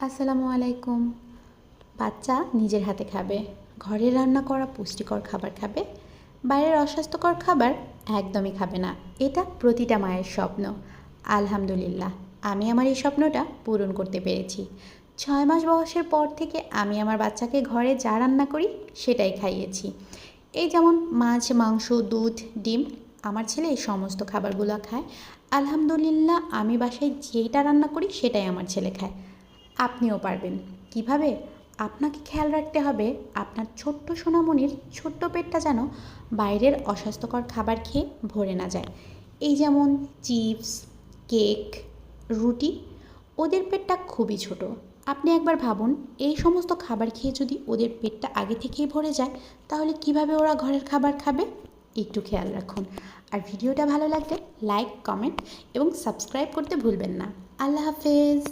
আসসালামু আলাইকুম। বাচ্চা নিজের হাতে খাবে, ঘরে রান্না করা পুষ্টিকর খাবার খাবে, বাইরের অস্বাস্থ্যকর খাবার একদমই খাবে না। এটা প্রতিটা মায়ের স্বপ্ন। আলহামদুলিল্লাহ, আমি আমার এই স্বপ্নটা পূরণ করতে পেরেছি। 6 মাস বয়সের পর থেকে আমি আমার বাচ্চাকে ঘরে যা রান্না করি সেটাই খাইয়েছি। এই যেমন মাছ, মাংস, দুধ, ডিম, আমার ছেলে এই সমস্ত খাবারগুলো খায়। আলহামদুলিল্লাহ, আমি বাসায় যেটা রান্না করি সেটাই আমার ছেলে খায়। আপনিও পারবেন। কিভাবে? আপনাকে খেয়াল রাখতে হবে আপনার ছোট্ট সোনামণির ছোট্ট পেটটা যেন বাইরের অস্বাস্থ্যকর খাবার খেয়ে ভরে না যায়। এই যেমন চিপস, কেক, রুটি, ওদের পেটটা খুবই ছোট। আপনি একবার ভাবুন, এই সমস্ত খাবার খেয়ে যদি ওদের পেটটা আগে থেকেই ভরে যায়, তাহলে কিভাবে ওরা ঘরের খাবার খাবে? একটু খেয়াল রাখুন। আর ভিডিওটা ভালো লাগলে লাইক, কমেন্ট এবং সাবস্ক্রাইব করতে ভুলবেন না। আল্লাহ হাফেজ।